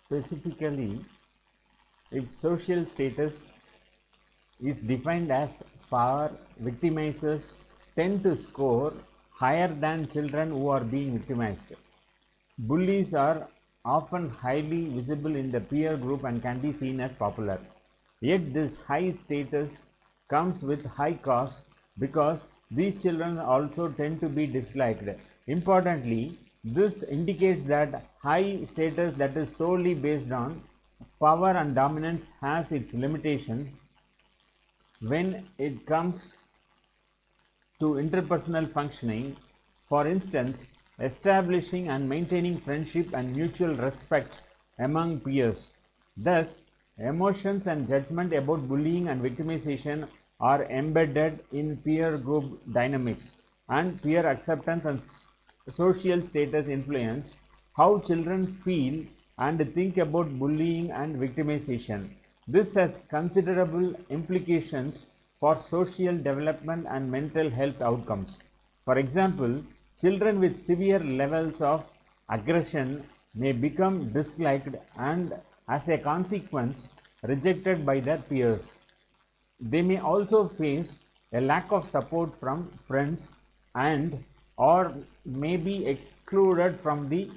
Specifically, if social status is defined as power, victimizers tend to score higher than children who are being victimized. Bullies are often highly visible in the peer group and can be seen as popular. Yet this high status comes with high cost because these children also tend to be disliked. Importantly, this indicates that high status that is solely based on power and dominance has its limitations when it comes to interpersonal functioning. For instance, establishing and maintaining friendship and mutual respect among peers. Thus, emotions and judgment about bullying and victimization are embedded in peer group dynamics, and peer acceptance and social status influence how children feel and think about bullying and victimization. This has considerable implications for social development and mental health outcomes. For example, children with severe levels of aggression may become disliked and, as a consequence, rejected by their peers. They may also face a lack of support from friends and or may be excluded from the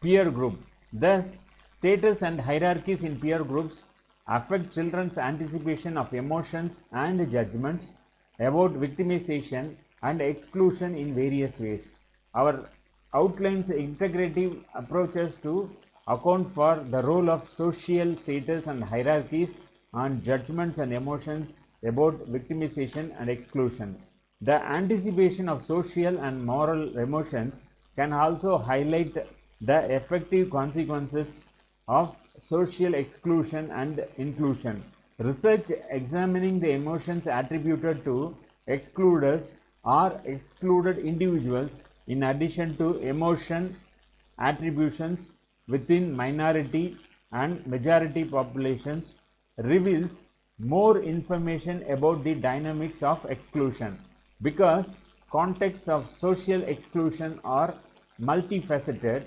peer group. Thus, status and hierarchies in peer groups affect children's anticipation of emotions and judgments about victimization and exclusion in various ways. Our outlines integrative approaches to account for the role of social status and hierarchies on judgments and emotions about victimization and exclusion. The anticipation of social and moral emotions can also highlight the effective consequences of social exclusion and inclusion. Research examining the emotions attributed to excluders or excluded individuals, in addition to emotion attributions within minority and majority populations, reveals more information about the dynamics of exclusion. Because contexts of social exclusion are multifaceted,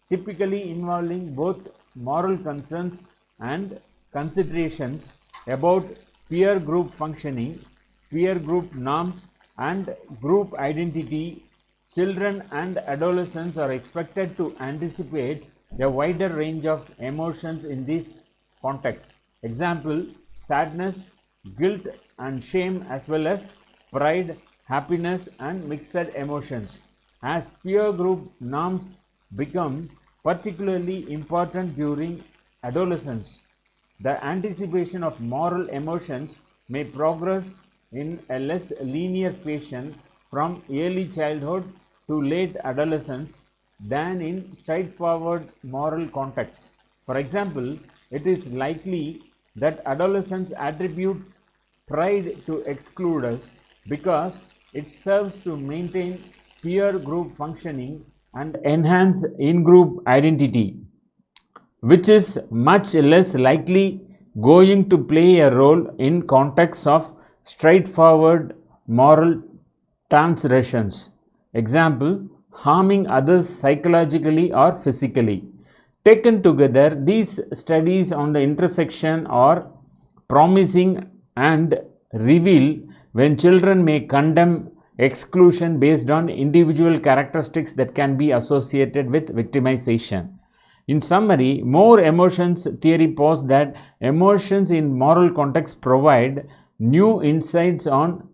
typically involving both moral concerns and considerations about peer group functioning, peer group norms, and group identity, children and adolescents are expected to anticipate a wider range of emotions in this context. Example: sadness, guilt, and shame, as well as pride, happiness, and mixed emotions. As peer group norms become particularly important during adolescence, the anticipation of moral emotions may progress in a less linear fashion from early childhood to late adolescence than in straightforward moral contexts. For example, it is likely that adolescents attribute pride to excluders because it serves to maintain peer group functioning and enhance in-group identity, which is much less likely going to play a role in contexts of straightforward moral transgressions. Example: harming others psychologically or physically. Taken together, these studies on the intersection are promising and reveal when children may condemn exclusion based on individual characteristics that can be associated with victimization. In summary, more emotions theory posits that emotions in moral contexts provide new insights on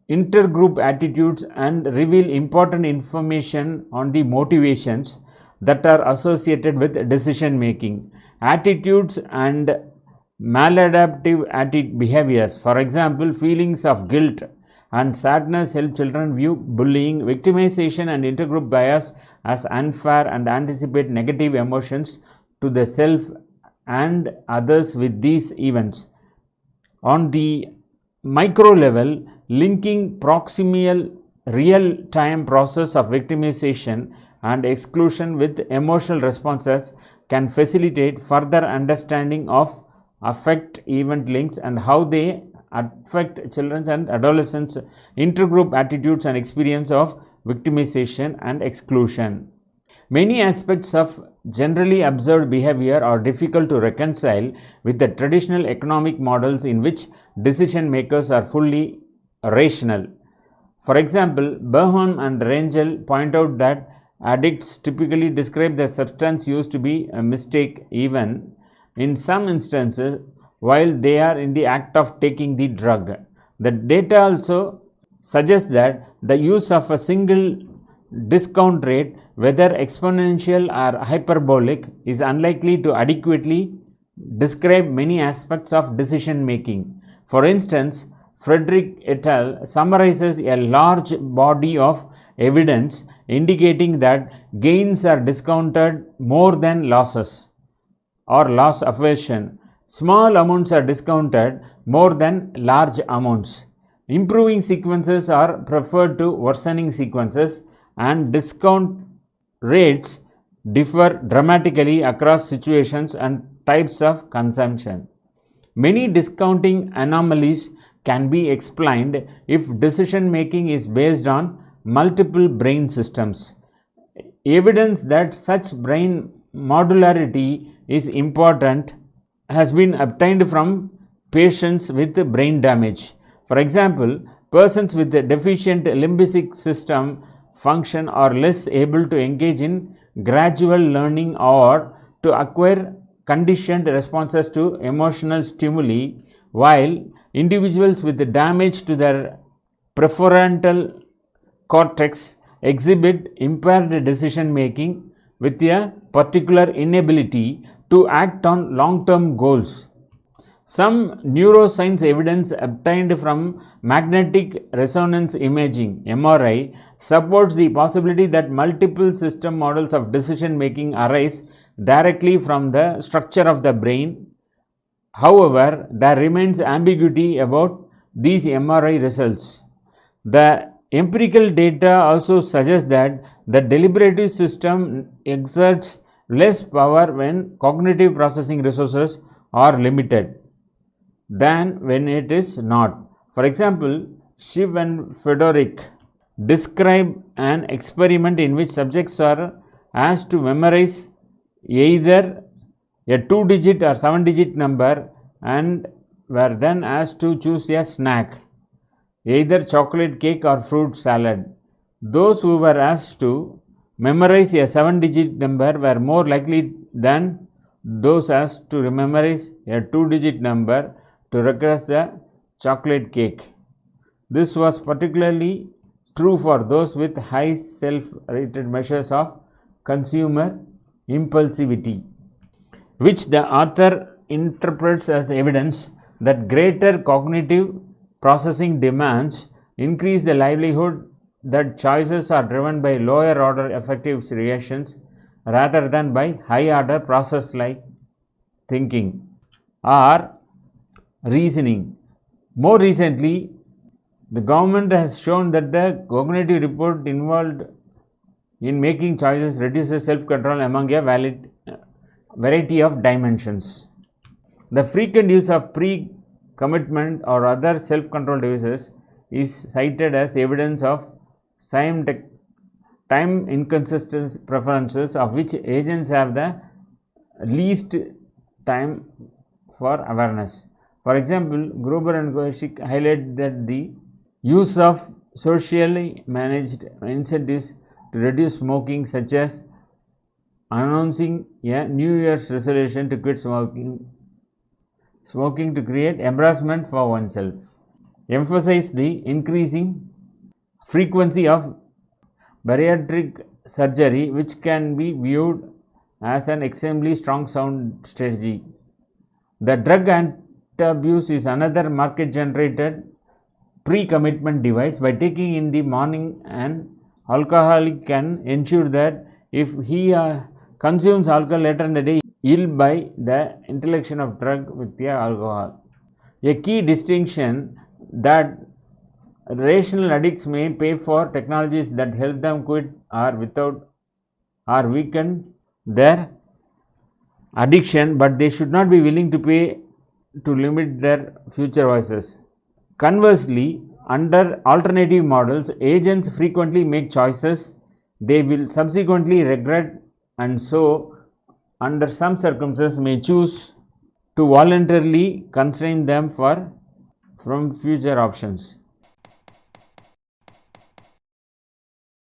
intergroup attitudes and reveal important information on the motivations that are associated with decision making, attitudes, and maladaptive behaviors. For example, feelings of guilt and sadness help children view bullying, victimization, and intergroup bias as unfair and anticipate negative emotions to the self and others with these events. On the micro level, linking proximal real-time process of victimization and exclusion with emotional responses can facilitate further understanding of affect event links and how they affect children and adolescents' intergroup attitudes and experience of victimization and exclusion. Many aspects of generally observed behavior are difficult to reconcile with the traditional economic models in which decision makers are fully rational. For example, Berholm and Rangel point out that addicts typically describe the substance use to be a mistake, even in some instances while they are in the act of taking the drug. The data also suggests that the use of a single discount rate, whether exponential or hyperbolic, is unlikely to adequately describe many aspects of decision making. For instance, Frederick et al. Summarizes a large body of evidence indicating that gains are discounted more than losses or loss aversion. Small amounts are discounted more than large amounts. Improving sequences are preferred to worsening sequences, and discount rates differ dramatically across situations and types of consumption. Many discounting anomalies can be explained if decision making is based on multiple brain systems. Evidence that such brain modularity is important has been obtained from patients with brain damage. For example, persons with a deficient limbic system function are less able to engage in gradual learning or to acquire conditioned responses to emotional stimuli, while individuals with damage to their prefrontal cortex exhibit impaired decision making with a particular inability to act on long-term goals. Some neuroscience evidence obtained from magnetic resonance imaging (MRI) supports the possibility that multiple system models of decision making arise directly from the structure of the brain. However, there remains ambiguity about these MRI results. The empirical data also suggests that the deliberative system exerts less power when cognitive processing resources are limited than when it is not. For example, Shiv and Fedoruk describe an experiment in which subjects are asked to memorize either a 2-digit or 7-digit number and were then asked to choose a snack, either chocolate cake or fruit salad. Those who were asked to memorize a 7-digit number were more likely than those asked to memorize a 2-digit number to request the chocolate cake. This was particularly true for those with high self-rated measures of consumer impulsivity, which the author interprets as evidence that greater cognitive processing demands increase the likelihood that choices are driven by lower order affective reactions rather than by high order process like thinking or reasoning. More recently, the government has shown that the cognitive report involved in making choices reduces self-control among a variety of dimensions. The frequent use of pre-commitment or other self-control devices is cited as evidence of time inconsistent preferences of which agents have the least time for awareness. For example, Gruber and Goeshik highlight that the use of socially managed incentives to reduce smoking, such as announcing a New Year's resolution to quit smoking to create embarrassment for oneself, emphasize the increasing frequency of bariatric surgery, which can be viewed as an extremely strong sound strategy. The drug abuse is another market-generated pre-commitment device. By taking in the morning, an alcoholic can ensure that if he consumes alcohol later in the day, he'll buy the inhalation of drug with the alcohol. A key distinction that rational addicts may pay for technologies that help them quit or weaken their addiction, but they should not be willing to pay to limit their future vices. Conversely, under alternative models, agents frequently make choices they will subsequently regret and so under some circumstances may choose to voluntarily constrain them from future options.